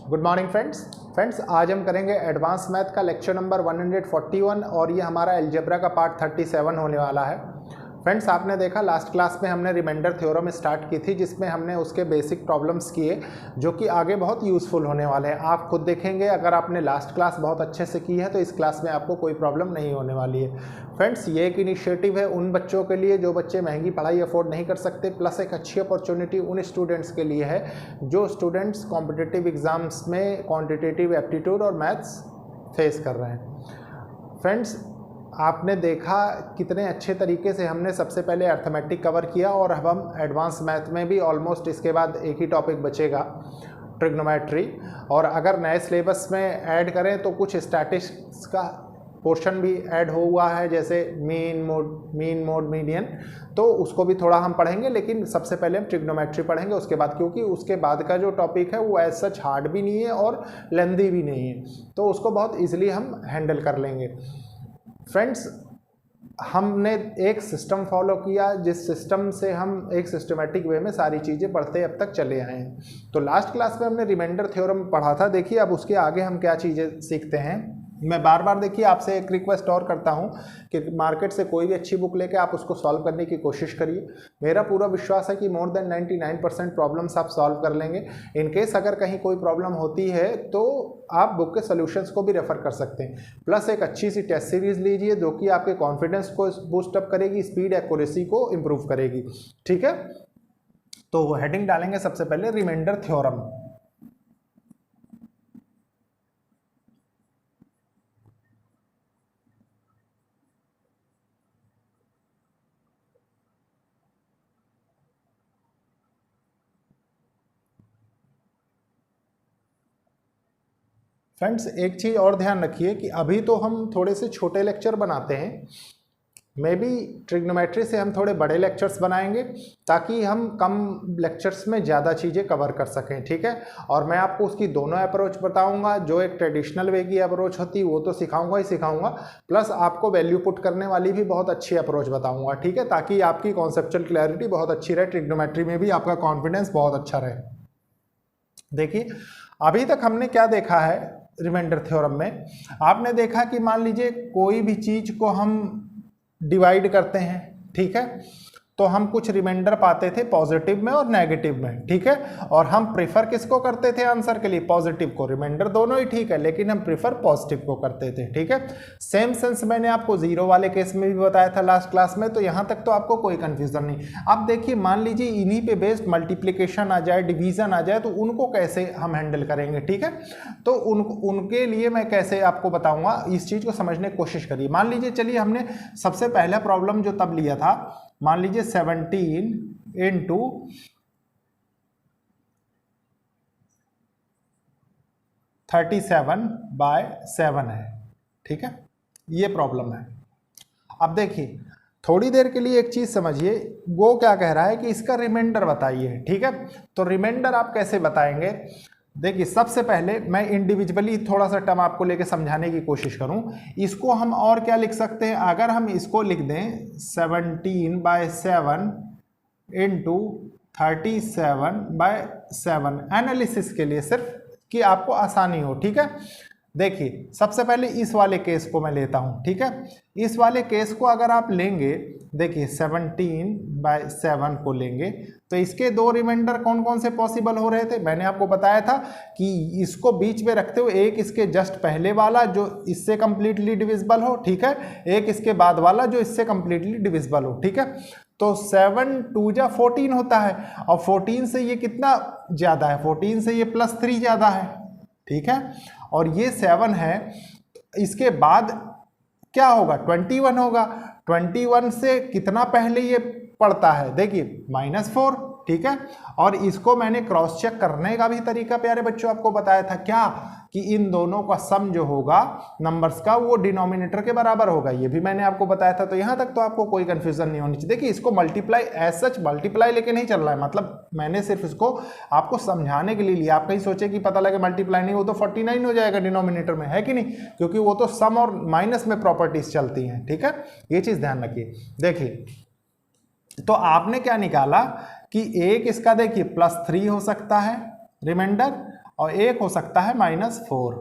Good morning friends आज हम करेंगे एडवांस मैथ का लेक्चर नंबर 141 और ये हमारा अलजेब्रा का पार्ट 37 होने वाला है। फ्रेंड्स आपने देखा लास्ट क्लास में हमने रिमाइंडर थ्योरम स्टार्ट की थी जिसमें हमने उसके बेसिक प्रॉब्लम्स किए जो कि आगे बहुत यूज़फुल होने वाले हैं। आप खुद देखेंगे अगर आपने लास्ट क्लास बहुत अच्छे से की है तो इस क्लास में आपको कोई प्रॉब्लम नहीं होने वाली है। फ्रेंड्स ये एक इनिशिएटिव है उन बच्चों के लिए जो बच्चे महंगी पढ़ाई अफोर्ड नहीं कर सकते, प्लस एक अच्छी अपॉर्चुनिटी उन स्टूडेंट्स के लिए है जो स्टूडेंट्स कॉम्पिटिटिव एग्जाम्स में क्वान्टिटेटिव एप्टीट्यूड और मैथ्स फेस कर रहे हैं। फ्रेंड्स आपने देखा कितने अच्छे तरीके से हमने सबसे पहले अर्थमेटिक कवर किया और अब हम एडवांस मैथ में भी ऑलमोस्ट इसके बाद एक ही टॉपिक बचेगा ट्रिग्नोमेट्री, और अगर नए सिलेबस में ऐड करें तो कुछ स्टैटिस्टिक्स का पोर्शन भी ऐड हुआ है जैसे मीन मोड मीडियन, तो उसको भी थोड़ा हम पढ़ेंगे। लेकिन सबसे पहले हम ट्रिग्नोमेट्री पढ़ेंगे उसके बाद, क्योंकि उसके बाद का जो टॉपिक है वो एज सच हार्ड भी नहीं है और लेंदी भी नहीं है, तो उसको बहुत ईजिली हम हैंडल कर लेंगे। फ्रेंड्स हमने एक सिस्टम फॉलो किया जिस सिस्टम से हम एक सिस्टमेटिक वे में सारी चीज़ें पढ़ते अब तक चले आए हैं। तो लास्ट क्लास में हमने रिमाइंडर थ्योरम पढ़ा था। देखिए अब उसके आगे हम क्या चीज़ें सीखते हैं। मैं बार बार देखिए आपसे एक रिक्वेस्ट और करता हूं कि मार्केट से कोई भी अच्छी बुक लेके आप उसको सॉल्व करने की कोशिश करिए। मेरा पूरा विश्वास है कि मोर देन 99% प्रॉब्लम्स आप सॉल्व कर लेंगे। इन केस अगर कहीं कोई प्रॉब्लम होती है तो आप बुक के सॉल्यूशंस को भी रेफर कर सकते हैं। प्लस एक अच्छी सी टेस्ट सीरीज लीजिए जो कि आपके कॉन्फिडेंस को बूस्ट अप करेगी, स्पीड एक्यूरेसी को इम्प्रूव करेगी। ठीक है, तो हेडिंग डालेंगे सबसे पहले रिमाइंडर थ्योरम। फ्रेंड्स एक चीज़ और ध्यान रखिए कि अभी तो हम थोड़े से छोटे लेक्चर बनाते हैं, मे बी ट्रिग्नोमेट्री से हम थोड़े बड़े लेक्चर्स बनाएंगे ताकि हम कम लेक्चर्स में ज़्यादा चीज़ें कवर कर सकें। ठीक है, और मैं आपको उसकी दोनों अप्रोच बताऊंगा। जो एक ट्रेडिशनल वे की अप्रोच होती है वो तो सिखाऊंगा ही सिखाऊंगा, प्लस आपको वैल्यू पुट करने वाली भी बहुत अच्छी अप्रोच बताऊंगा। ठीक है, ताकि आपकी कॉन्सेप्चुअल क्लैरिटी बहुत अच्छी रहे, ट्रिग्नोमेट्री में भी आपका कॉन्फिडेंस बहुत अच्छा रहे। देखिए अभी तक हमने क्या देखा है रिमाइंडर थ्योरम में। आपने देखा कि मान लीजिए कोई भी चीज को हम डिवाइड करते हैं, ठीक है, तो हम कुछ रिमाइंडर पाते थे पॉजिटिव में और नेगेटिव में। ठीक है, और हम प्रेफर किसको करते थे आंसर के लिए? पॉजिटिव को। रिमाइंडर दोनों ही ठीक है लेकिन हम प्रेफर पॉजिटिव को करते थे। ठीक है, सेम सेंस मैंने आपको जीरो वाले केस में भी बताया था लास्ट क्लास में, तो यहां तक तो आपको कोई कंफ्यूजन नहीं। अब देखिए मान लीजिए इन्हीं पे बेस्ड मल्टीप्लीकेशन आ जाए, डिवीजन आ जाए, तो उनको कैसे हम हैंडल करेंगे। ठीक है, तो उनके लिए मैं कैसे आपको बताऊंगा, इस चीज को समझने की कोशिश करिए। मान लीजिए चलिए हमने सबसे पहला प्रॉब्लम जो तब लिया था, मान लीजिए 17 इंटू 37/7 है। ठीक है, ये प्रॉब्लम है। अब देखिए थोड़ी देर के लिए एक चीज समझिए, वो क्या कह रहा है कि इसका रिमाइंडर बताइए। ठीक है, तो रिमाइंडर आप कैसे बताएंगे? देखिए सबसे पहले मैं इंडिविजुअली थोड़ा सा टर्म आपको लेके समझाने की कोशिश करूं। इसको हम और क्या लिख सकते हैं? अगर हम इसको लिख दें 17/7 इंटू 37/7 एनालिसिस के लिए, सिर्फ कि आपको आसानी हो। ठीक है, देखिए सबसे पहले इस वाले केस को मैं लेता हूं। ठीक है, इस वाले केस को अगर आप लेंगे, देखिए 17/7 को लेंगे तो इसके दो रिमाइंडर कौन कौन से पॉसिबल हो रहे थे? मैंने आपको बताया था कि इसको बीच में रखते हुए एक इसके जस्ट पहले वाला जो इससे कंप्लीटली डिविजिबल हो, ठीक है, एक इसके बाद वाला जो इससे कंप्लीटली डिविजिबल हो। ठीक है, तो 7 2 जा 14 होता है, और 14 से ये कितना ज्यादा है? 14 से ये +3 ज्यादा है। ठीक है, और ये 7 है, इसके बाद क्या होगा? 21 होगा। 21 से कितना पहले ये पड़ता है? देखिए -4। ठीक है, और इसको मैंने क्रॉस चेक करने का भी तरीका प्यारे बच्चों आपको बताया था, क्या कि इन दोनों का सम जो होगा नंबर्स का वो डिनोमिनेटर के बराबर होगा, ये भी मैंने आपको बताया था। तो यहां तक तो आपको कोई कंफ्यूजन नहीं होनी चाहिए। देखिए इसको मल्टीप्लाई एज सच मल्टीप्लाई लेके नहीं चल रहा है, मतलब मैंने सिर्फ इसको आपको समझाने के लिए लिया। आप कहीं सोचे कि पता लगे मल्टीप्लाई नहीं, वो तो 49 हो जाएगा डिनोमिनेटर में, है कि नहीं? क्योंकि वो तो सम और माइनस में प्रॉपर्टीज चलती हैं। ठीक है, ये चीज ध्यान रखिए। देखिए तो आपने क्या निकाला कि एक इसका देखिए +3 हो सकता है रिमाइंडर, और एक हो सकता है -4,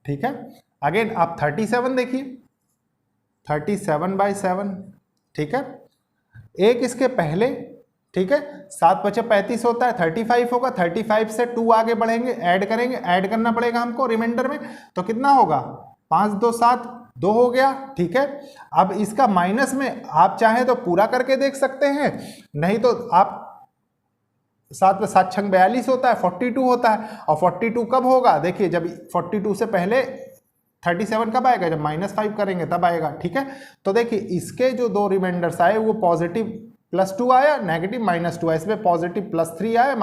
ठीक है। अगेन आप 37 देखिए, 37/7, ठीक है। एक इसके पहले, ठीक है, 7 × 5 = 35 होता है, 35 होगा, 35 से 2 आगे बढ़ेंगे, ऐड करेंगे, ऐड करना पड़ेगा हमको रिमाइंडर में, तो कितना होगा 5 2 7, 2 हो गया, ठीक है। अब इसका माइनस में आप चाहें तो पूरा करके देख सकते हैं, नहीं तो आप 7 + 7 = 42 होता है, 42 होता है। और 42 कब होगा, देखिए जब 42 से पहले 37 कब आएगा, जब -5 करेंगे तब आएगा, ठीक है। तो देखिए इसके जो दो रिमाइंडर्स आए वो पॉजिटिव +2 आया, नेगेटिव -2 आया, इसमें पॉजिटिव +3 आया,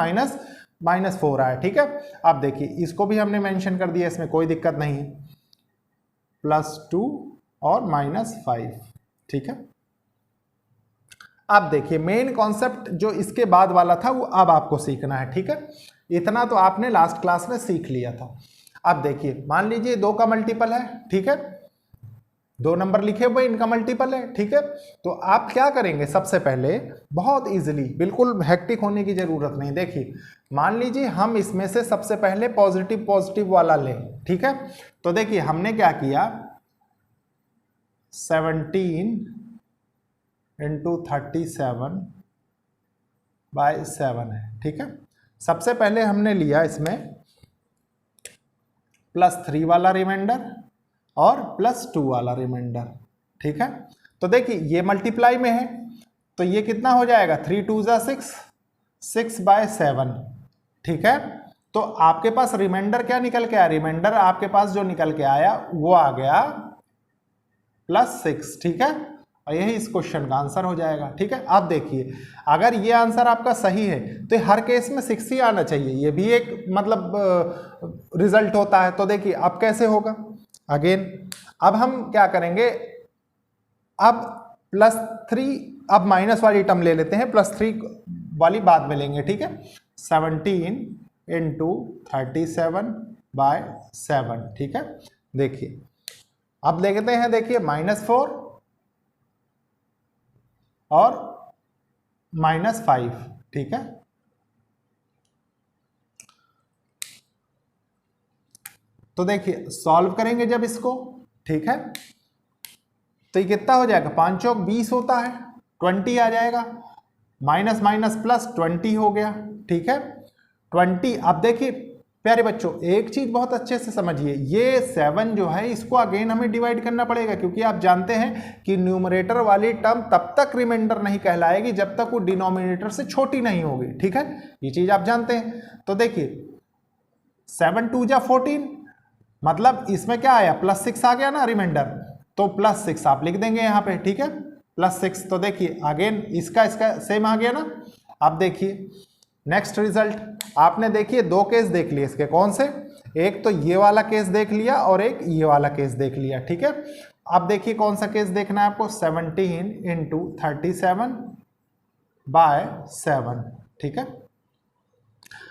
-4 आया, ठीक है। अब देखिए इसको भी हमने मेंशन कर दिया, इसमें कोई दिक्कत नहीं, +2 और -5, ठीक है। अब देखिए मेन कॉन्सेप्ट जो इसके बाद वाला था वो अब आपको सीखना है, ठीक है। इतना तो आपने लास्ट क्लास में सीख लिया था। अब देखिए मान लीजिए 2 का मल्टीपल है, ठीक है, 2 नंबर लिखे हुए इनका मल्टीपल है, ठीक है। तो आप क्या करेंगे, सबसे पहले बहुत इजीली, बिल्कुल हेक्टिक होने की जरूरत नहीं। देखिए मान लीजिए हम इसमें से सबसे पहले पॉजिटिव वाला लें, ठीक है। तो देखिए हमने क्या किया, 17 × 37/7 है, ठीक है। सबसे पहले हमने लिया इसमें +3 वाला रिमाइंडर और +2 वाला रिमाइंडर, ठीक है। तो देखिए ये मल्टीप्लाई में है, तो ये कितना हो जाएगा, 3 2 = 6, 6/7, ठीक है। तो आपके पास रिमाइंडर क्या निकल के आया, रिमाइंडर आपके पास जो निकल के आया वो आ गया +6, ठीक है। और यही इस क्वेश्चन का आंसर हो जाएगा, ठीक है। आप देखिए अगर ये आंसर आपका सही है तो हर केस में 6 ही आना चाहिए, ये भी एक मतलब रिजल्ट होता है। तो देखिए अब कैसे होगा, अगेन अब हम क्या करेंगे, अब +3, अब माइनस वाली टर्म ले लेते हैं, +3 वाली बाद में लेंगे, ठीक है। 17 × 37/7, ठीक है। देखिए अब देखते हैं, देखिए -4 और -5, ठीक है। तो देखिए सॉल्व करेंगे जब इसको, ठीक है, तो ये कितना हो जाएगा, 5 चौक 20 होता है, 20 आ जाएगा, माइनस माइनस प्लस 20 हो गया, ठीक है 20। अब देखिए प्यारे बच्चों एक चीज बहुत अच्छे से समझिए, ये 7 जो है इसको अगेन हमें डिवाइड करना पड़ेगा, क्योंकि आप जानते हैं कि न्यूमरेटर वाली टर्म तब तक रिमाइंडर नहीं कहलाएगी जब तक वो डिनोमिनेटर से छोटी नहीं होगी, ठीक है, ये चीज आप जानते हैं। तो देखिए 7 2 = 14, मतलब इसमें क्या आया, +6 आ गया ना रिमाइंडर, तो +6 आप लिख देंगे यहाँ पे, ठीक है, +6। तो देखिए अगेन इसका सेम आ गया ना। अब देखिए नेक्स्ट रिजल्ट, आपने देखिए 2 केस देख लिए इसके, कौन से, एक तो ये वाला केस देख लिया और एक ये वाला केस देख लिया, ठीक है। अब देखिए कौन सा केस देखना है आपको, 17 × 37/7, ठीक है।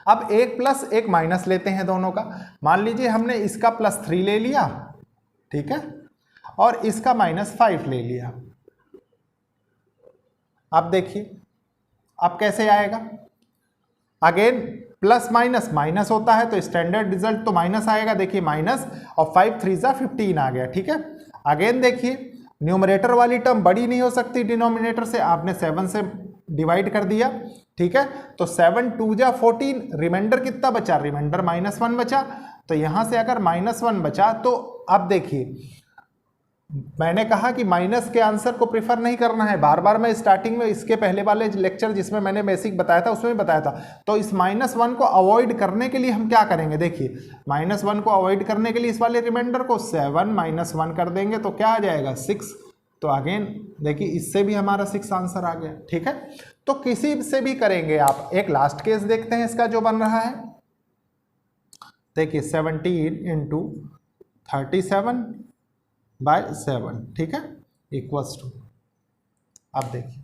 अब एक प्लस एक माइनस लेते हैं दोनों का, मान लीजिए हमने इसका +3 ले लिया, ठीक है, और इसका -5 ले लिया। अब देखिए अब कैसे आएगा, अगेन प्लस माइनस माइनस होता है तो स्टैंडर्ड रिजल्ट तो माइनस आएगा, देखिए माइनस, और 5 3 = 15 आ गया, ठीक है। अगेन देखिए न्यूमरेटर वाली टर्म बड़ी नहीं हो सकती डिनोमिनेटर से, आपने 7 से डिवाइड कर दिया, ठीक है, तो 7 2 = 14, रिमाइंडर कितना बचा, रिमाइंडर -1 बचा, तो यहां से अगर -1 बचा तो अब देखिए मैंने कहा कि माइनस के आंसर को प्रेफर नहीं करना है, बार बार मैं स्टार्टिंग में इसके पहले वाले लेक्चर जिसमें मैंने बेसिक बताया था उसमें भी बताया था। तो इस -1 को अवॉइड करने के लिए हम क्या करेंगे, देखिए -1 को अवॉइड करने के लिए इस वाले रिमाइंडर को 7 - 1 कर देंगे तो क्या आ जाएगा 6। तो अगेन देखिए इससे भी हमारा 6 आंसर आ गया, ठीक है। तो किसी से भी करेंगे आप। एक लास्ट केस देखते हैं इसका जो बन रहा है, देखिए 17 × 37/7, ठीक है, इक्वल्स टू, अब देखिए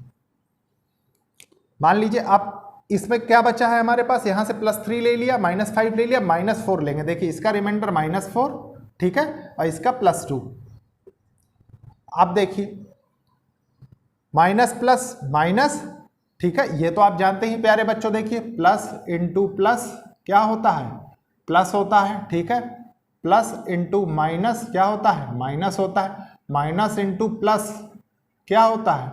मान लीजिए आप इसमें क्या बचा है हमारे पास, यहां से +3 ले लिया, -5 ले लिया, -4 लेंगे, देखिए इसका रिमाइंडर -4, ठीक है, और इसका +2। अब देखिए माइनस प्लस माइनस, ठीक है, ये तो आप जानते ही प्यारे बच्चों, देखिए प्लस इंटू प्लस क्या होता है प्लस होता है, ठीक है, प्लस इंटू माइनस क्या होता है, माइनस होता है, माइनस इंटू प्लस क्या होता है,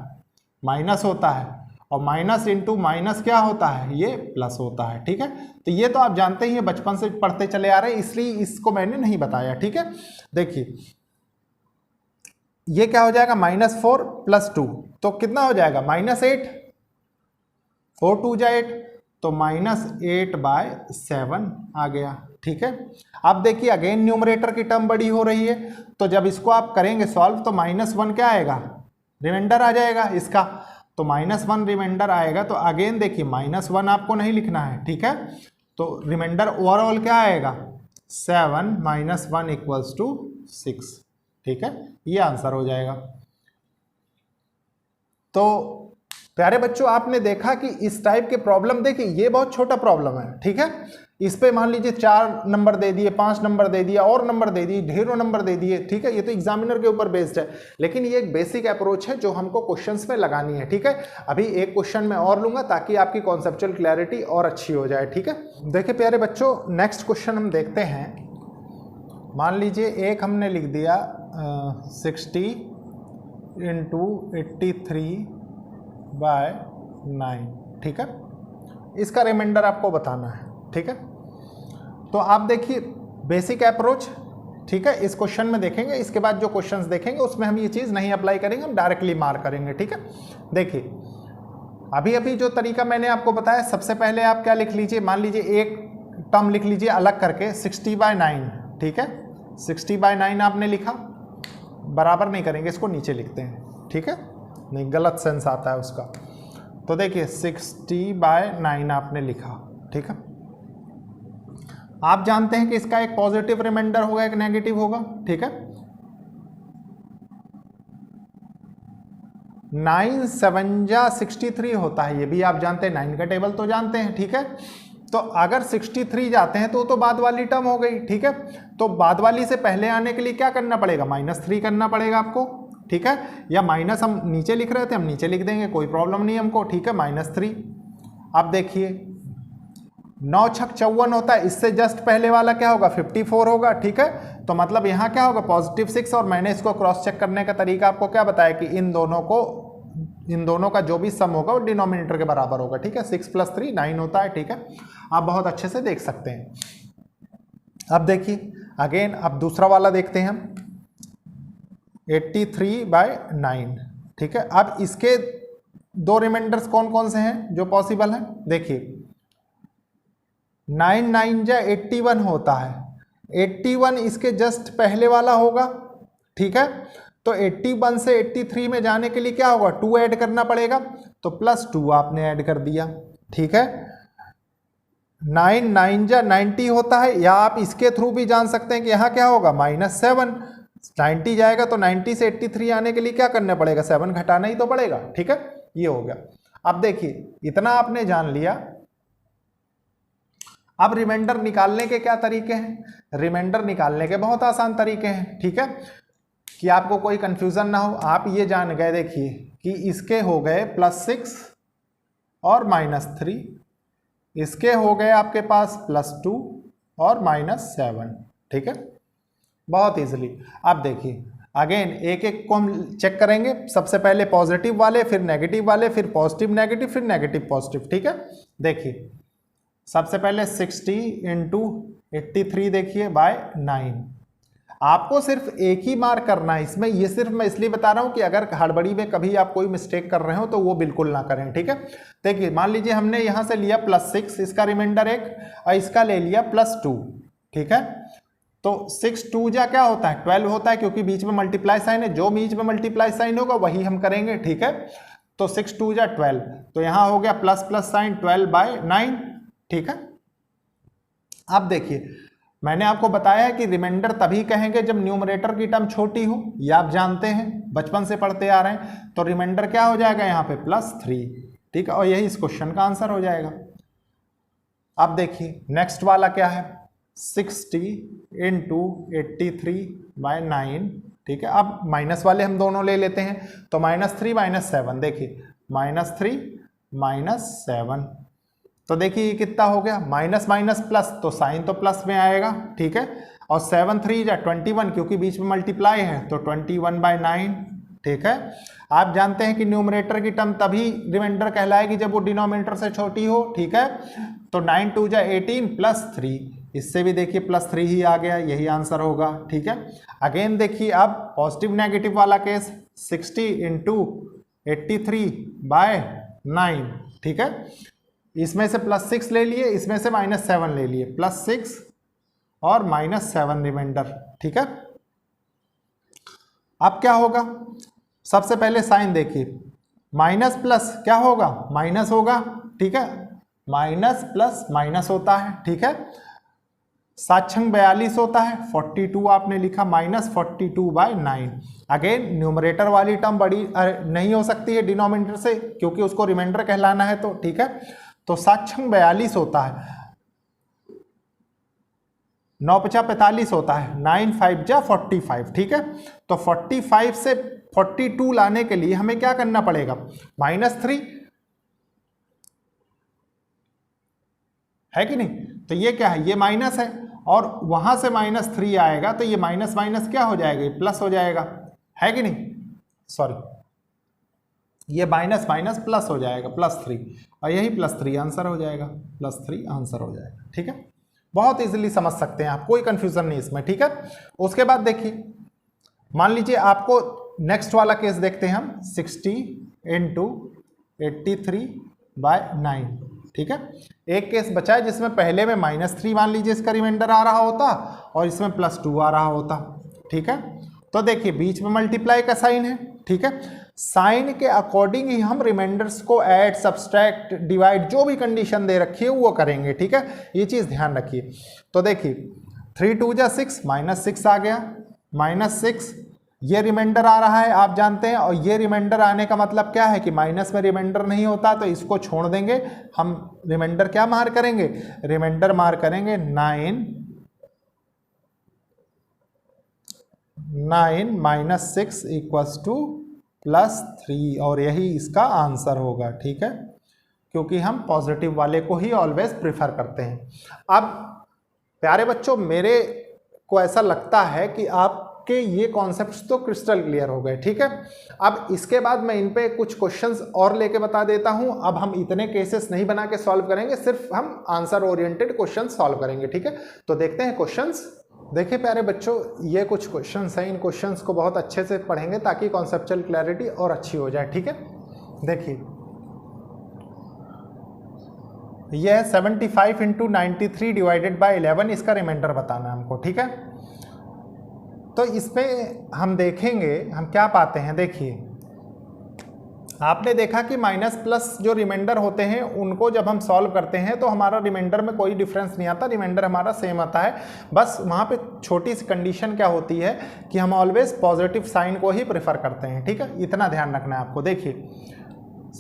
माइनस होता है, और माइनस इंटू माइनस क्या होता है, ये प्लस होता है, ठीक है। तो ये तो आप जानते ही हैं, बचपन से पढ़ते चले आ रहे हैं, इसलिए इसको मैंने नहीं बताया, ठीक है। देखिए ये क्या हो जाएगा, -4 + 2 तो कितना हो जाएगा, -8, 4 2 जा 8 तो -8/7 आ गया, ठीक है। अब देखिए अगेन न्यूमरेटर की टर्म बड़ी हो रही है, तो जब इसको आप करेंगे सॉल्व तो -1 क्या आएगा, रिमाइंडर आ जाएगा इसका, तो -1 रिमाइंडर आएगा। तो अगेन देखिए -1 आपको नहीं लिखना है, ठीक है, तो रिमाइंडर ओवरऑल क्या आएगा, 7 - 1 = 6, ठीक है, ये आंसर हो जाएगा। तो प्यारे बच्चों आपने देखा कि इस टाइप के प्रॉब्लम, देखिए ये बहुत छोटा प्रॉब्लम है, ठीक है, इस पे मान लीजिए 4 नंबर दे दिए, 5 नंबर दे दिया, और नंबर दे दिए, ढेरों नंबर दे दिए, ठीक है, ये तो एग्जामिनर के ऊपर बेस्ड है, लेकिन ये एक बेसिक अप्रोच है जो हमको क्वेश्चंस में लगानी है, ठीक है। अभी एक क्वेश्चन मैं और लूंगा ताकि आपकी कॉन्सेप्चुअल क्लैरिटी और अच्छी हो जाए, ठीक है। देखिए प्यारे बच्चों नेक्स्ट क्वेश्चन हम देखते हैं। मान लीजिए एक हमने लिख दिया 60 × 83/9, ठीक है, इसका रिमाइंडर आपको बताना है, ठीक है। तो आप देखिए बेसिक अप्रोच, ठीक है, इस क्वेश्चन में देखेंगे, इसके बाद जो क्वेश्चंस देखेंगे उसमें हम ये चीज़ नहीं अप्लाई करेंगे, हम डायरेक्टली मार्क करेंगे, ठीक है। देखिए अभी जो तरीका मैंने आपको बताया, सबसे पहले आप क्या लिख लीजिए, मान लीजिए एक टर्म लिख लीजिए अलग करके 60/9, ठीक है, 60/9 आपने लिखा, बराबर नहीं करेंगे, इसको नीचे लिखते हैं, ठीक है, नहीं गलत सेंस आता है उसका। तो देखिए 60/9 आपने लिखा, ठीक है। आप जानते हैं कि इसका एक पॉजिटिव रिमाइंडर होगा, एक नेगेटिव होगा, ठीक है। 9 7 जा 63 होता है, ये भी आप जानते हैं, 9 का टेबल तो जानते हैं, ठीक है। तो अगर 63 जाते हैं तो बाद वाली टर्म हो गई, ठीक है। तो बाद वाली से पहले आने के लिए क्या करना पड़ेगा, -3 करना पड़ेगा आपको, ठीक है, या माइनस हम नीचे लिख रहे थे, हम नीचे लिख देंगे, कोई प्रॉब्लम नहीं हमको, ठीक है, -3। अब देखिए 9 छक 54 होता है, इससे जस्ट पहले वाला क्या होगा, 54 होगा, ठीक है। तो मतलब यहाँ क्या होगा, +6, और मैंने इसको क्रॉस चेक करने का तरीका आपको क्या बताया कि इन दोनों का जो भी सम होगा वो डिनोमिनेटर के बराबर होगा, ठीक है। 6 + 3 9 होता है, ठीक है, आप बहुत अच्छे से देख सकते हैं। अब देखिए अगेन अब दूसरा वाला देखते हैं हम, 83/9, ठीक है। अब इसके दो रिमाइंडर्स कौन कौन से हैं जो पॉसिबल हैं, देखिए 9 9 जा 81 होता है, 81 इसके जस्ट पहले वाला होगा, ठीक है। तो 81 से 83 में जाने के लिए क्या होगा, 2 ऐड करना पड़ेगा, तो +2 आपने ऐड कर दिया, ठीक है। 9 9 जा 90 होता है, या आप इसके थ्रू भी जान सकते हैं कि यहाँ क्या होगा, -7, 90 जाएगा तो 90 से 83 आने के लिए क्या करना पड़ेगा, 7 घटाना ही तो पड़ेगा, ठीक है, ये हो गया। अब देखिए इतना आपने जान लिया, अब रिमाइंडर निकालने के क्या तरीके हैं, रिमाइंडर निकालने के बहुत आसान तरीके हैं, ठीक है, कि आपको कोई कंफ्यूजन ना हो। आप ये जान गए देखिए कि इसके हो गए +6 और -3, इसके हो गए आपके पास +2 और -7, ठीक है, बहुत इजीली। अब देखिए अगेन एक एक को हम चेक करेंगे, सबसे पहले पॉजिटिव वाले, फिर नेगेटिव वाले, फिर पॉजिटिव नेगेटिव, फिर नेगेटिव पॉजिटिव, ठीक है। देखिए सबसे पहले 60 × 83 देखिए /9, आपको सिर्फ एक ही मार्क करना है इसमें, ये सिर्फ मैं इसलिए बता रहा हूं कि अगर हड़बड़ी में कभी आप कोई मिस्टेक कर रहे हो तो वो बिल्कुल ना करें, ठीक है। देखिए मान लीजिए हमने यहां से लिया +6, इसका रिमाइंडर एक, और इसका ले लिया +2, ठीक है। तो 6 2 जा क्या होता है, 12 होता है, क्योंकि बीच में मल्टीप्लाई साइन है, जो बीच में मल्टीप्लाई साइन होगा वही हम करेंगे, ठीक है। तो 6 2 जा 12, तो यहां हो गया ++ साइन 12/9, ठीक है। अब देखिए मैंने आपको बताया है कि रिमाइंडर तभी कहेंगे जब न्यूमरेटर की टर्म छोटी हो, ये आप जानते हैं, बचपन से पढ़ते आ रहे हैं। तो रिमाइंडर क्या हो जाएगा यहाँ पे +3, ठीक है, और यही इस क्वेश्चन का आंसर हो जाएगा। अब देखिए नेक्स्ट वाला क्या है, 60 × 83/9, ठीक है। अब माइनस वाले हम दोनों ले लेते हैं, तो -3 -7, देखिए -3 -7, तो देखिए ये कितना हो गया, माइनस माइनस प्लस, तो साइन तो प्लस में आएगा, ठीक है। और 7 3 या 21, क्योंकि बीच में मल्टीप्लाई है तो 21/9, ठीक है। आप जानते हैं कि न्यूमरेटर की टर्म तभी रिमाइंडर कहलाएगी जब वो डिनोमिनेटर से छोटी हो, ठीक है। तो 9 2 जा 18 प्लस 3, इससे भी देखिए प्लस 3 ही आ गया, यही आंसर होगा, ठीक है। अगेन देखिए अब पॉजिटिव नेगेटिव वाला केस, 60 × 83/9, ठीक है। इसमें से +6 ले लिए, इसमें से -7 ले लिए, +6 और -7 रिमाइंडर, ठीक है। अब क्या होगा, सबसे पहले साइन देखिए, माइनस प्लस क्या होगा, माइनस होगा, ठीक है। माइनस प्लस माइनस होता है, ठीक है। 7 × 42 होता है, 42 आपने लिखा, -42/9। अगेन न्यूमरेटर वाली टर्म बड़ी नहीं हो सकती है डिनोमिनेटर से, क्योंकि उसको रिमाइंडर कहलाना है, तो ठीक है। तो 7 × 42 होता है, 9 × 5 = 45 होता है, 9 5 जा 45, ठीक है। तो 45 से 42 लाने के लिए हमें क्या करना पड़ेगा, -3 है कि नहीं। तो ये क्या है, ये माइनस है, और वहां से -3 आएगा तो ये माइनस माइनस क्या हो जाएगा, ये प्लस हो जाएगा, है कि नहीं। सॉरी, ये माइनस माइनस प्लस हो जाएगा, +3, और यही +3 आंसर हो जाएगा, +3 आंसर हो जाएगा, ठीक है। बहुत इजीली समझ सकते हैं आप, कोई कंफ्यूजन नहीं इसमें, ठीक है। उसके बाद देखिए, मान लीजिए आपको नेक्स्ट वाला केस देखते हैं हम, 60 × 83/9, ठीक है। एक केस बचा है जिसमें पहले में -3 मान लीजिए इसका रिमाइंडर आ रहा होता, और इसमें +2 आ रहा होता, ठीक है। तो देखिए बीच में मल्टीप्लाई का साइन है, ठीक है। साइन के अकॉर्डिंग ही हम रिमाइंडर्स को ऐड, सब्सट्रैक्ट, डिवाइड, जो भी कंडीशन दे रखी है वो करेंगे, ठीक है। ये चीज ध्यान रखिए। तो देखिए 3 2 जा 6, -6 आ गया, -6, ये रिमाइंडर आ रहा है आप जानते हैं, और ये रिमाइंडर आने का मतलब क्या है कि माइनस में रिमाइंडर नहीं होता, तो इसको छोड़ देंगे हम। रिमाइंडर क्या मार करेंगे, रिमाइंडर मार करेंगे 9 -6 = +3, और यही इसका आंसर होगा, ठीक है, क्योंकि हम पॉजिटिव वाले को ही ऑलवेज प्रिफर करते हैं। अब प्यारे बच्चों, मेरे को ऐसा लगता है कि आपके ये कॉन्सेप्ट्स तो क्रिस्टल क्लियर हो गए, ठीक है। अब इसके बाद मैं इन पे कुछ क्वेश्चंस और लेके बता देता हूं। अब हम इतने केसेस नहीं बना के सॉल्व करेंगे, सिर्फ हम आंसर ओरिएंटेड क्वेश्चन सॉल्व करेंगे, ठीक है। तो देखते हैं क्वेश्चंस। देखिए प्यारे बच्चों, ये कुछ क्वेश्चंस हैं, इन क्वेश्चंस को बहुत अच्छे से पढ़ेंगे ताकि कॉन्सेप्चुअल क्लैरिटी और अच्छी हो जाए, ठीक है। देखिए यह है 75 × 93/11, इसका रिमाइंडर बताना है हमको, ठीक है। तो इसमें हम देखेंगे हम क्या पाते हैं। देखिए आपने देखा कि माइनस प्लस जो रिमाइंडर होते हैं उनको जब हम सॉल्व करते हैं तो हमारा रिमाइंडर में कोई डिफरेंस नहीं आता, रिमाइंडर हमारा सेम आता है। बस वहाँ पे छोटी सी कंडीशन क्या होती है कि हम ऑलवेज पॉजिटिव साइन को ही प्रेफर करते हैं, ठीक है, इतना ध्यान रखना है आपको। देखिए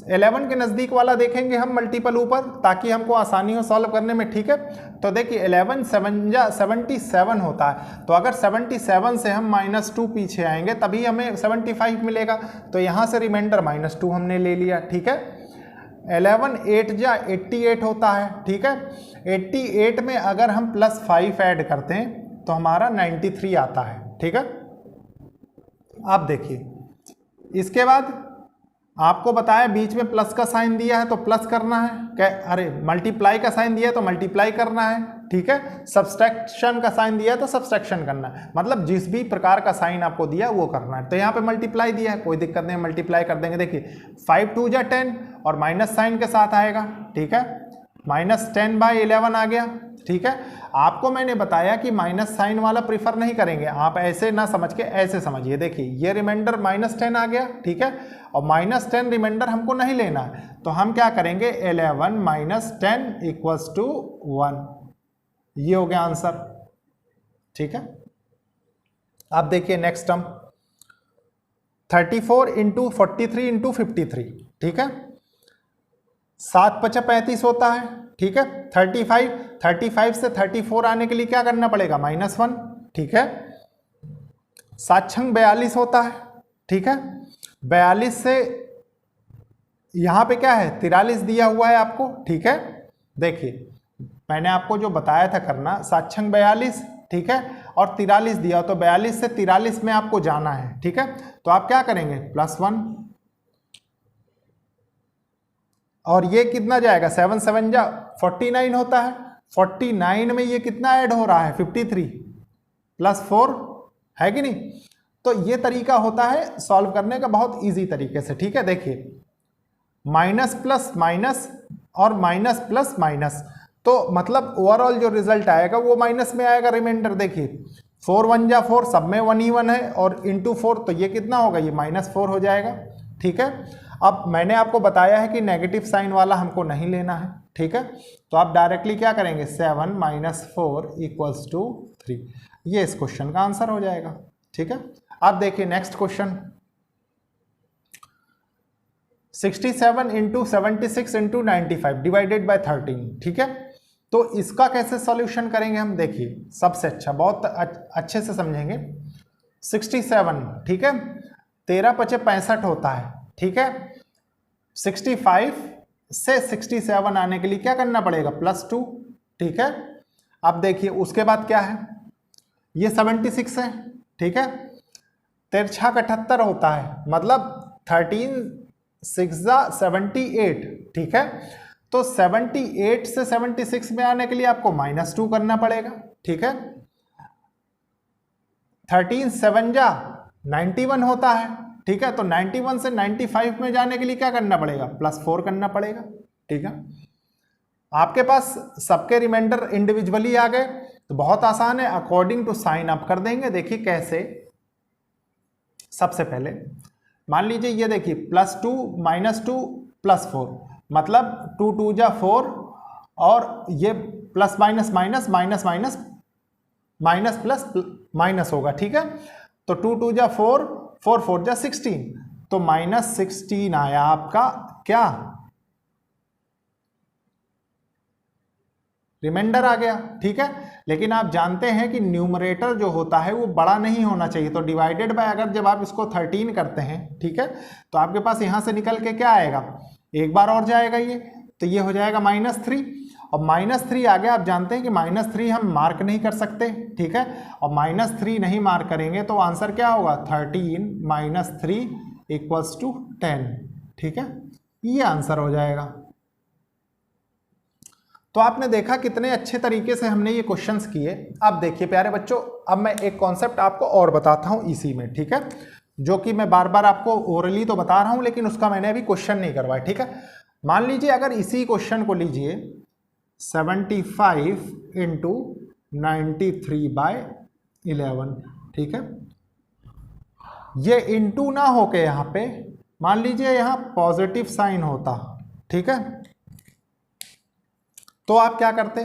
11 के नज़दीक वाला देखेंगे हम मल्टीपल ऊपर, ताकि हमको आसानी हो सॉल्व करने में, ठीक है। तो देखिए 11 7 जा 77 होता है, तो अगर 77 से हम -2 पीछे आएंगे तभी हमें 75 मिलेगा, तो यहाँ से रिमाइंडर -2 हमने ले लिया, ठीक है। 11 8 जा 88 होता है, ठीक है। 88 में अगर हम +5 ऐड करते हैं तो हमारा 93 आता है, ठीक है। अब देखिए इसके बाद आपको बताया बीच में प्लस का साइन दिया है तो प्लस करना है, अरे मल्टीप्लाई का साइन दिया है तो मल्टीप्लाई करना है, ठीक है। सब्सट्रैक्शन का साइन दिया है तो सब्सट्रैक्शन करना है, मतलब जिस भी प्रकार का साइन आपको दिया वो करना है। तो यहाँ पे मल्टीप्लाई दिया है, कोई दिक्कत नहीं, मल्टीप्लाई कर देंगे। देखिए 5 2 जा 10 और माइनस साइन के साथ आएगा, ठीक है, -10/11 आ गया, ठीक है। आपको मैंने बताया कि माइनस साइन वाला प्रीफर नहीं करेंगे, आप ऐसे ना समझ के ऐसे समझिए। देखिए ये रिमाइंडर -10 आ गया, ठीक है, और -10 रिमाइंडर हमको नहीं लेना है, तो हम क्या करेंगे 11 - 10 = 1, ये हो गया आंसर, ठीक है। अब देखिए नेक्स्ट टर्म 34 × 43 × 53, ठीक है। 7 5 35 होता है, ठीक है। 35 से 34 आने के लिए क्या करना पड़ेगा, -1, ठीक है। 7 6 42 होता है, ठीक है। 42 से यहाँ पे क्या है 43 दिया हुआ है आपको, ठीक है। देखिए मैंने आपको जो बताया था करना, 7×6 42, ठीक है, और 43 दिया, तो 42 से 43 में आपको जाना है, ठीक है। तो आप क्या करेंगे, +1, और ये कितना जाएगा, 7 7 जा 49 होता है, 49 में ये कितना ऐड हो रहा है, 53 +4 है कि नहीं। तो ये तरीका होता है सॉल्व करने का बहुत इजी तरीके से, ठीक है। देखिए माइनस प्लस माइनस और माइनस प्लस माइनस, तो मतलब ओवरऑल जो रिजल्ट आएगा वो माइनस में आएगा रिमाइंडर। देखिए 4 1 जा 4, सब में 1 ही 1 है, और इंटू 4 तो ये कितना होगा, ये -4 हो जाएगा, ठीक है। अब मैंने आपको बताया है कि नेगेटिव साइन वाला हमको नहीं लेना है, ठीक है। तो आप डायरेक्टली क्या करेंगे, 7 - 4 = 3, ये इस क्वेश्चन का आंसर हो जाएगा, ठीक है। अब देखिए नेक्स्ट क्वेश्चन, 67 × 76 × 95 डिवाइडेड बाय 13, ठीक है। तो इसका कैसे सॉल्यूशन करेंगे हम, देखिए सबसे अच्छा, बहुत अच्छे से समझेंगे। 67, ठीक है, 13 × 5 = 65 होता है, ठीक है। 65 से 67 आने के लिए क्या करना पड़ेगा, +2, ठीक है। अब देखिए उसके बाद क्या है, ये 76 है, ठीक है, 13×6 = 78 होता है, मतलब 13 6 जा 78, ठीक है। तो 78 से 76 में आने के लिए आपको -2 करना पड़ेगा, ठीक है। 13 7 जा 91 होता है, ठीक है। तो 91 से 95 में जाने के लिए क्या करना पड़ेगा, +4 करना पड़ेगा, ठीक है। आपके पास सबके रिमाइंडर इंडिविजुअली आ गए, तो बहुत आसान है, अकॉर्डिंग टू साइन आप कर देंगे। देखिए कैसे, सबसे पहले मान लीजिए ये देखिए +2 -2 +4, मतलब 2 2 जा 4, और ये plus minus minus minus minus minus plus minus होगा, ठीक है। तो 2 2 जा 4, 4 4 जा 16, तो -16 आया आपका क्या, रिमाइंडर आ गया, ठीक है। लेकिन आप जानते हैं कि न्यूमरेटर जो होता है वो बड़ा नहीं होना चाहिए, तो डिवाइडेड बाय अगर जब आप इसको 13 करते हैं, ठीक है, तो आपके पास यहां से निकल के क्या आएगा, एक बार और जाएगा ये, तो ये हो जाएगा -3, और -3 आ गया। आप जानते हैं कि -3 हम मार्क नहीं कर सकते, ठीक है, और -3 नहीं मार्क करेंगे तो आंसर क्या होगा, 13 - 3 = 10, ठीक है, ये आंसर हो जाएगा। तो आपने देखा कितने अच्छे तरीके से हमने ये क्वेश्चंस किए। अब देखिए प्यारे बच्चों, अब मैं एक कॉन्सेप्ट आपको और बताता हूं इसी में, ठीक है, जो कि मैं बार बार आपको ओरली तो बता रहा हूं, लेकिन उसका मैंने अभी क्वेश्चन नहीं करवाया, ठीक है। मान लीजिए अगर इसी क्वेश्चन को लीजिए 75 × 93/11, ठीक है, ये इंटू ना होके यहाँ पे मान लीजिए यहाँ पॉजिटिव साइन होता, ठीक है, तो आप क्या करते,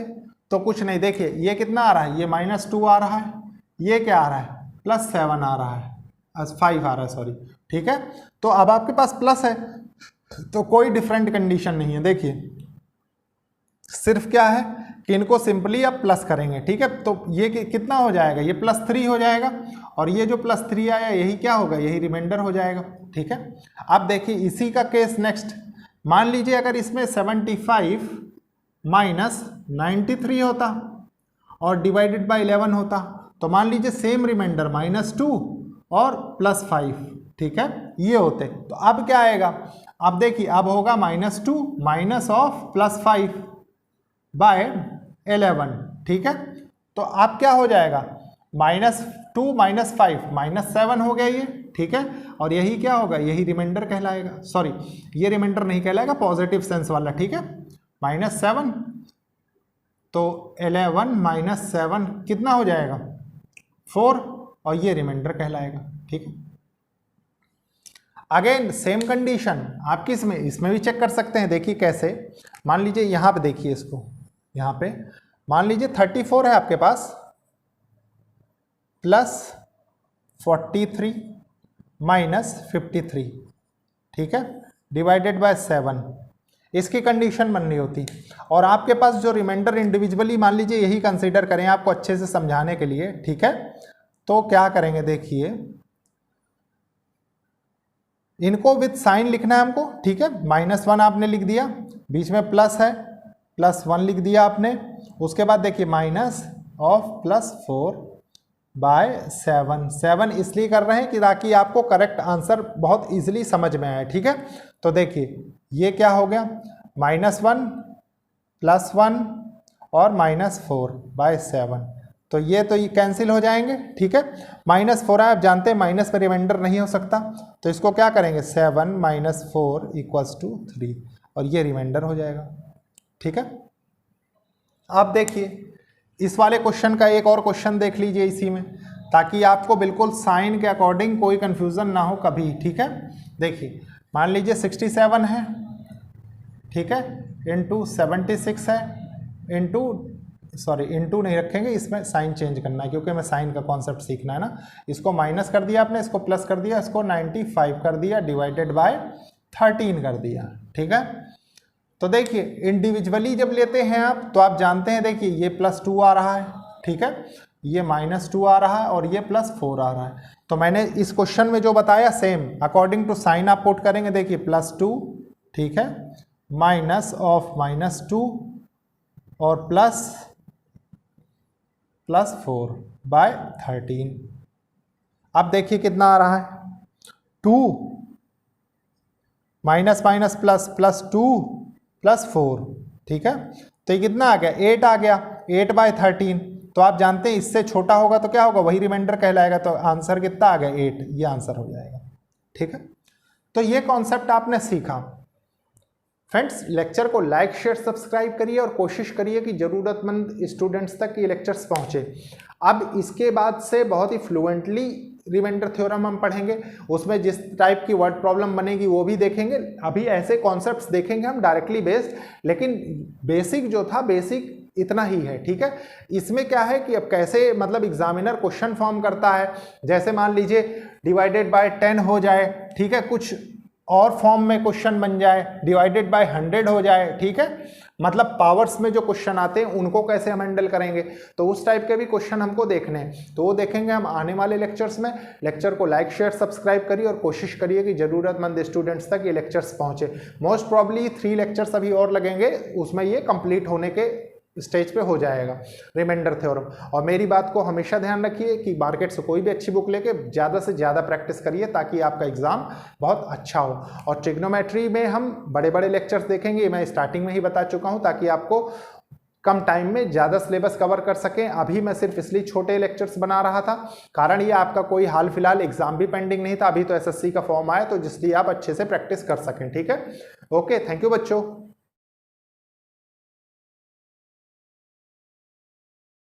तो कुछ नहीं, देखिए ये कितना आ रहा है, ये -2 आ रहा है, ये क्या आ रहा है, +7 आ रहा है, 5 आ रहा है, सॉरी, ठीक है। तो अब आपके पास प्लस है, तो कोई डिफरेंट कंडीशन नहीं है। देखिए सिर्फ क्या है कि इनको सिंपली आप प्लस करेंगे, ठीक है, तो ये कितना हो जाएगा, ये +3 हो जाएगा, और ये जो +3 आया यही क्या होगा, यही रिमाइंडर हो जाएगा, ठीक है। अब देखिए इसी का केस नेक्स्ट, मान लीजिए अगर इसमें 75 - 93 होता और डिवाइडेड बाय 11 होता, तो मान लीजिए सेम रिमाइंडर -2 और +5, ठीक है, ये होते। तो अब क्या आएगा, अब देखिए अब होगा -2 माइनस ऑफ +5/11, ठीक है। तो अब क्या हो जाएगा, -2 - 5 -7 हो गया ये, ठीक है, और यही क्या होगा, यही रिमाइंडर कहलाएगा, सॉरी ये रिमाइंडर नहीं कहलाएगा, पॉजिटिव सेंस वाला, ठीक है, -7, तो 11 - 7 कितना हो जाएगा, 4, और ये रिमाइंडर कहलाएगा, ठीक है। अगेन सेम कंडीशन आप किस में, इसमें भी चेक कर सकते हैं। देखिए कैसे, मान लीजिए यहाँ पे देखिए इसको, यहाँ पे मान लीजिए 34 है आपके पास, +43 - 53, ठीक है, डिवाइडेड बाय 7, इसकी कंडीशन बननी होती। और आपके पास जो रिमाइंडर इंडिविजुअली मान लीजिए यही कंसीडर करें आपको अच्छे से समझाने के लिए, ठीक है, तो क्या करेंगे, देखिए इनको विद साइन लिखना है हमको, ठीक है, -1 आपने लिख दिया, बीच में प्लस है, +1 लिख दिया आपने। उसके बाद देखिए माइनस ऑफ +4/7। 7 इसलिए कर रहे हैं कि ताकि आपको करेक्ट आंसर बहुत इजीली समझ में आए, ठीक है। तो देखिए ये क्या हो गया, -1 +1 और -4/7, तो ये कैंसिल हो जाएंगे, ठीक है। -4 है, आप जानते हैं माइनस में रिमाइंडर नहीं हो सकता, तो इसको क्या करेंगे 7 - 4 = 3 और ये रिमाइंडर हो जाएगा, ठीक है। अब देखिए इस वाले क्वेश्चन का एक और क्वेश्चन देख लीजिए इसी में, ताकि आपको बिल्कुल साइन के अकॉर्डिंग कोई कंफ्यूजन ना हो कभी, ठीक है। देखिए मान लीजिए 67 है, ठीक है, इंटू 76 है, इंटू नहीं रखेंगे, इसमें साइन चेंज करना है क्योंकि हमें साइन का कॉन्सेप्ट सीखना है ना। इसको माइनस कर दिया आपने, इसको प्लस कर दिया, इसको 95 कर दिया, डिवाइडेड बाय 13 कर दिया, ठीक है। तो देखिए इंडिविजुअली जब लेते हैं आप तो आप जानते हैं, देखिए ये +2 आ रहा है, ठीक है, ये -2 आ रहा है और ये +4 आ रहा है। तो मैंने इस क्वेश्चन में जो बताया सेम अकॉर्डिंग टू साइन आप पुट करेंगे। देखिए +2, ठीक है, माइनस ऑफ -2 और +4/13। अब देखिए कितना आ रहा है, 2 माइनस माइनस प्लस +2 +4, ठीक है। तो ये कितना आ गया, 8 आ गया, 8/13। तो आप जानते हैं इससे छोटा होगा तो क्या होगा, वही रिमाइंडर कहलाएगा। तो आंसर कितना आ गया 8, ये आंसर हो जाएगा, ठीक है। तो ये कॉन्सेप्ट आपने सीखा। फ्रेंड्स लेक्चर को लाइक शेयर सब्सक्राइब करिए और कोशिश करिए कि ज़रूरतमंद स्टूडेंट्स तक ये लेक्चर्स पहुँचे। अब इसके बाद से बहुत ही फ्लुएंटली रिमाइंडर थ्योरम हम पढ़ेंगे, उसमें जिस टाइप की वर्ड प्रॉब्लम बनेगी वो भी देखेंगे। अभी ऐसे कॉन्सेप्ट्स देखेंगे हम डायरेक्टली बेस्ड, लेकिन बेसिक जो था बेसिक इतना ही है, ठीक है। इसमें क्या है कि अब कैसे मतलब एग्जामिनर क्वेश्चन फॉर्म करता है, जैसे मान लीजिए डिवाइडेड बाय 10 हो जाए, ठीक है, कुछ और फॉर्म में क्वेश्चन बन जाए, डिवाइडेड बाय 100 हो जाए, ठीक है, मतलब पावर्स में जो क्वेश्चन आते हैं उनको कैसे हम हैंडल करेंगे, तो उस टाइप के भी क्वेश्चन हमको देखने हैं। तो वो देखेंगे हम आने वाले लेक्चर्स में। लेक्चर को लाइक शेयर सब्सक्राइब करिए और कोशिश करिए कि ज़रूरतमंद स्टूडेंट्स तक ये लेक्चर्स पहुँचे। मोस्ट प्रॉब्ली 3 लेक्चर्स अभी और लगेंगे, उसमें ये कंप्लीट होने के स्टेज पे हो जाएगा रिमाइंडर थ्योरम। और मेरी बात को हमेशा ध्यान रखिए कि मार्केट से कोई भी अच्छी बुक लेके ज़्यादा से ज़्यादा प्रैक्टिस करिए ताकि आपका एग्जाम बहुत अच्छा हो। और ट्रिग्नोमेट्री में हम बड़े बड़े लेक्चर्स देखेंगे, मैं स्टार्टिंग में ही बता चुका हूँ, ताकि आपको कम टाइम में ज़्यादा सिलेबस कवर कर सकें। अभी मैं सिर्फ इसलिए छोटे लेक्चर्स बना रहा था, कारण ये आपका कोई हाल फिलहाल एग्जाम भी पेंडिंग नहीं था, अभी तो SSC का फॉर्म आया, तो जिसलिए आप अच्छे से प्रैक्टिस कर सकें, ठीक है। ओके, थैंक यू बच्चों।